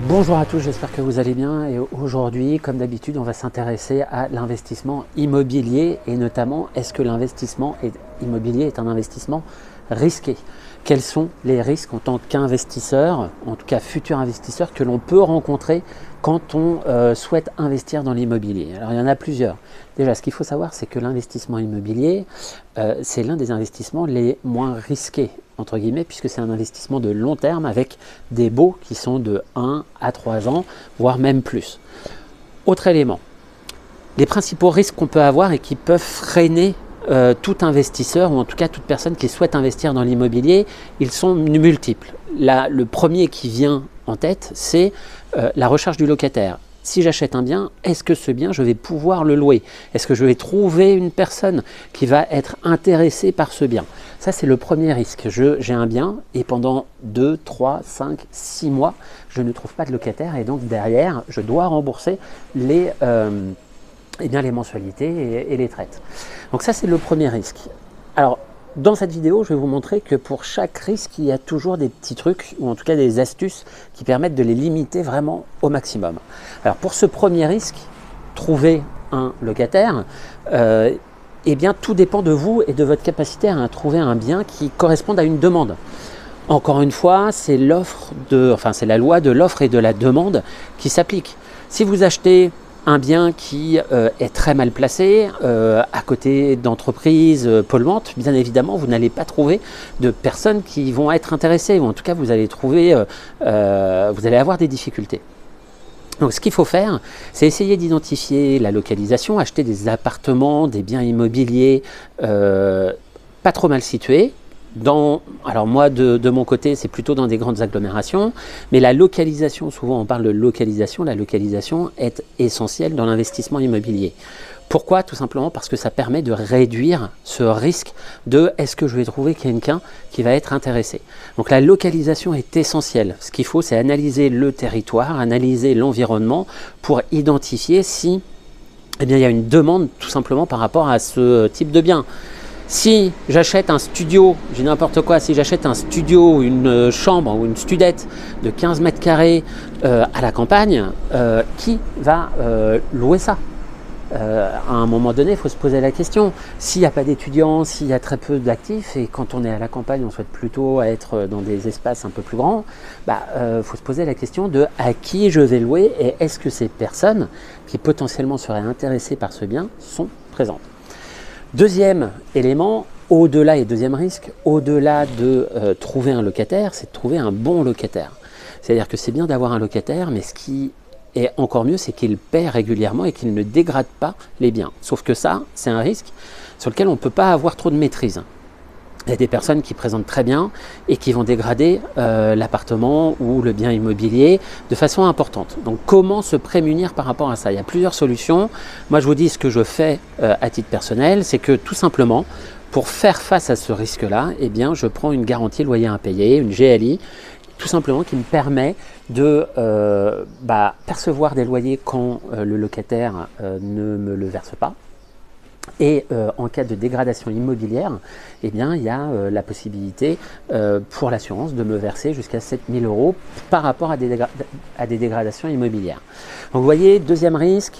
Bonjour à tous, j'espère que vous allez bien et aujourd'hui, comme d'habitude, on va s'intéresser à l'investissement immobilier et notamment, est-ce que l'investissement immobilier est un investissement risqué? Quels sont les risques en tant qu'investisseur, en tout cas futur investisseur, que l'on peut rencontrer quand on souhaite investir dans l'immobilier? Alors il y en a plusieurs. Déjà, ce qu'il faut savoir, c'est que l'investissement immobilier, c'est l'un des investissements les moins risqués, entre guillemets, puisque c'est un investissement de long terme avec des baux qui sont de 1 à 3 ans, voire même plus. Autre élément, les principaux risques qu'on peut avoir et qui peuvent freiner tout investisseur, ou en tout cas toute personne qui souhaite investir dans l'immobilier, ils sont multiples. Là, le premier qui vient en tête, c'est la recherche du locataire. Si j'achète un bien, est-ce que ce bien, je vais pouvoir le louer? Est-ce que je vais trouver une personne qui va être intéressée par ce bien? Ça, c'est le premier risque. J'ai un bien et pendant 2, 3, 5, 6 mois, je ne trouve pas de locataire et donc derrière, je dois rembourser les mensualités et les traites. Donc ça, c'est le premier risque. Alors, dans cette vidéo, je vais vous montrer que pour chaque risque, il y a toujours des petits trucs, ou en tout cas des astuces qui permettent de les limiter vraiment au maximum. Alors pour ce premier risque, trouver un locataire, eh bien tout dépend de vous et de votre capacité à trouver un bien qui corresponde à une demande. Encore une fois, c'est la loi de l'offre et de la demande qui s'applique. Si vous achetez un bien qui est très mal placé, à côté d'entreprises polluantes, bien évidemment, vous n'allez pas trouver de personnes qui vont être intéressées, ou en tout cas, vous allez avoir des difficultés. Donc, ce qu'il faut faire, c'est essayer d'identifier la localisation, acheter des appartements, des biens immobiliers pas trop mal situés. Alors moi, de mon côté, c'est plutôt dans des grandes agglomérations, mais la localisation, souvent on parle de localisation, la localisation est essentielle dans l'investissement immobilier. Pourquoi? Tout simplement parce que ça permet de réduire ce risque de est-ce que je vais trouver quelqu'un qui va être intéressé. Donc la localisation est essentielle. Ce qu'il faut, c'est analyser le territoire, analyser l'environnement pour identifier si il y a une demande tout simplement par rapport à ce type de bien. Si j'achète un studio, j'ai n'importe quoi, si j'achète un studio, une chambre ou une studette de 15 mètres carrés à la campagne, qui va louer ça? À un moment donné, il faut se poser la question. S'il n'y a pas d'étudiants, s'il y a très peu d'actifs, et quand on est à la campagne, on souhaite plutôt être dans des espaces un peu plus grands, faut se poser la question de à qui je vais louer et est-ce que ces personnes qui potentiellement seraient intéressées par ce bien sont présentes. Deuxième élément, deuxième risque, au-delà de trouver un locataire, c'est de trouver un bon locataire. C'est-à-dire que c'est bien d'avoir un locataire, mais ce qui est encore mieux, c'est qu'il paie régulièrement et qu'il ne dégrade pas les biens. Sauf que ça, c'est un risque sur lequel on ne peut pas avoir trop de maîtrise. Il y a des personnes qui présentent très bien et qui vont dégrader l'appartement ou le bien immobilier de façon importante. Donc comment se prémunir par rapport à ça? Il y a plusieurs solutions. Moi je vous dis ce que je fais à titre personnel, c'est que tout simplement pour faire face à ce risque-là, eh bien, je prends une garantie loyer impayé, une GLI, tout simplement qui me permet de percevoir des loyers quand le locataire ne me le verse pas. Et en cas de dégradation immobilière, eh bien, il y a la possibilité pour l'assurance de me verser jusqu'à 7 000 € par rapport à des dégradations immobilières. Donc vous voyez, deuxième risque,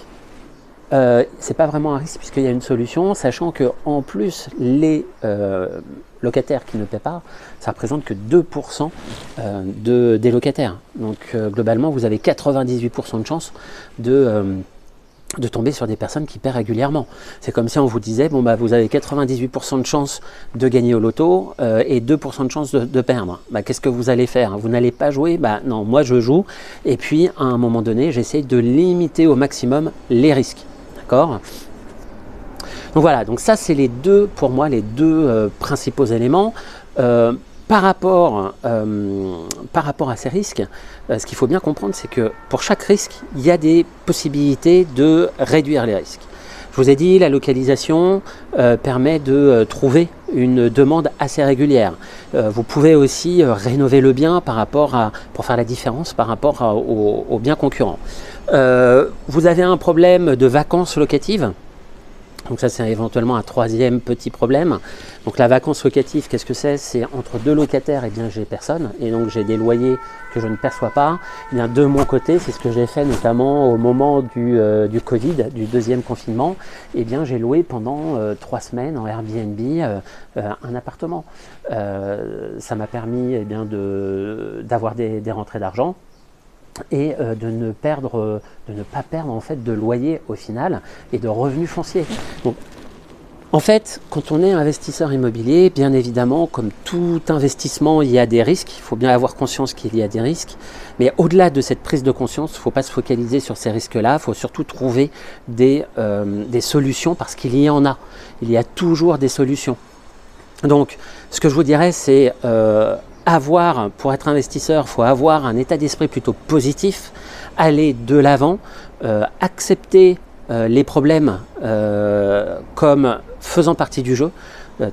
c'est pas vraiment un risque puisqu'il y a une solution, sachant que en plus les locataires qui ne paient pas, ça représente que 2% des locataires. Donc globalement, vous avez 98% de chances de tomber sur des personnes qui paient régulièrement. C'est comme si on vous disait, vous avez 98% de chances de gagner au loto et 2% de chances de perdre. Qu'est-ce que vous allez faire? Vous n'allez pas jouer? Non, moi je joue et puis à un moment donné, j'essaie de limiter au maximum les risques. D'accord? Donc voilà, donc ça c'est pour moi les deux principaux éléments. Par rapport à ces risques, ce qu'il faut bien comprendre, c'est que pour chaque risque, il y a des possibilités de réduire les risques. Je vous ai dit, la localisation permet de trouver une demande assez régulière. Vous pouvez aussi rénover le bien pour faire la différence par rapport aux biens concurrents. Vous avez un problème de vacances locatives. Donc ça, c'est éventuellement un troisième petit problème. Donc la vacance locative, qu'est-ce que c'est? C'est entre deux locataires, et bien j'ai personne, et donc j'ai des loyers que je ne perçois pas. Et bien de mon côté, c'est ce que j'ai fait notamment au moment du Covid, du deuxième confinement. Et bien j'ai loué pendant 3 semaines en Airbnb un appartement. Ça m'a permis d'avoir des rentrées d'argent et de ne pas perdre en fait de loyer au final et de revenus fonciers. Donc, en fait, quand on est investisseur immobilier, bien évidemment, comme tout investissement, il y a des risques. Il faut bien avoir conscience qu'il y a des risques. Mais au-delà de cette prise de conscience, il ne faut pas se focaliser sur ces risques-là. Il faut surtout trouver des solutions parce qu'il y en a. Il y a toujours des solutions. Donc, ce que je vous dirais, c'est pour être investisseur, il faut avoir un état d'esprit plutôt positif, aller de l'avant, accepter les problèmes comme faisant partie du jeu,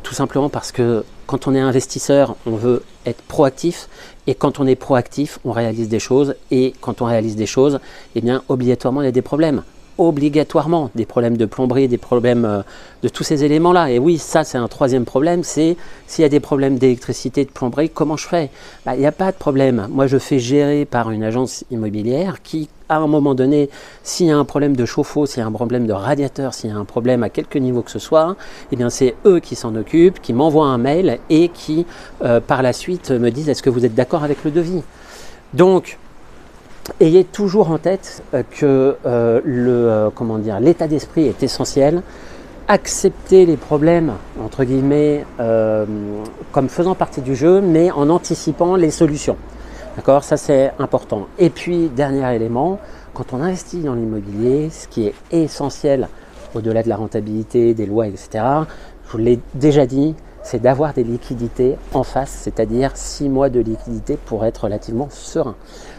tout simplement parce que quand on est investisseur, on veut être proactif, et quand on est proactif, on réalise des choses, et quand on réalise des choses, eh bien, obligatoirement, il y a des problèmes. Obligatoirement des problèmes de plomberie, des problèmes de tous ces éléments-là. Et oui, ça c'est un troisième problème, c'est s'il y a des problèmes d'électricité, de plomberie, comment je fais? Il n'y a pas de problème. Moi je fais gérer par une agence immobilière qui, à un moment donné, s'il y a un problème de chauffe-eau, s'il y a un problème de radiateur, s'il y a un problème à quelque niveau que ce soit, eh bien c'est eux qui s'en occupent, qui m'envoient un mail et qui par la suite me disent est-ce que vous êtes d'accord avec le devis? Donc, ayez toujours en tête que l'état d'esprit est essentiel. Acceptez les problèmes, entre guillemets, comme faisant partie du jeu, mais en anticipant les solutions. D'accord? Ça, c'est important. Et puis, dernier élément, quand on investit dans l'immobilier, ce qui est essentiel, au-delà de la rentabilité, des lois, etc., je vous l'ai déjà dit, c'est d'avoir des liquidités en face, c'est-à-dire 6 mois de liquidité pour être relativement serein.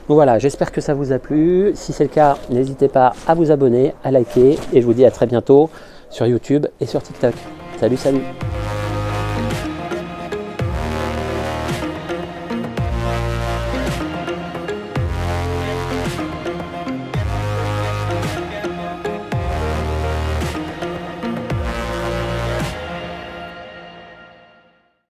Donc voilà, j'espère que ça vous a plu. Si c'est le cas, n'hésitez pas à vous abonner, à liker, et je vous dis à très bientôt sur YouTube et sur TikTok. Salut, salut!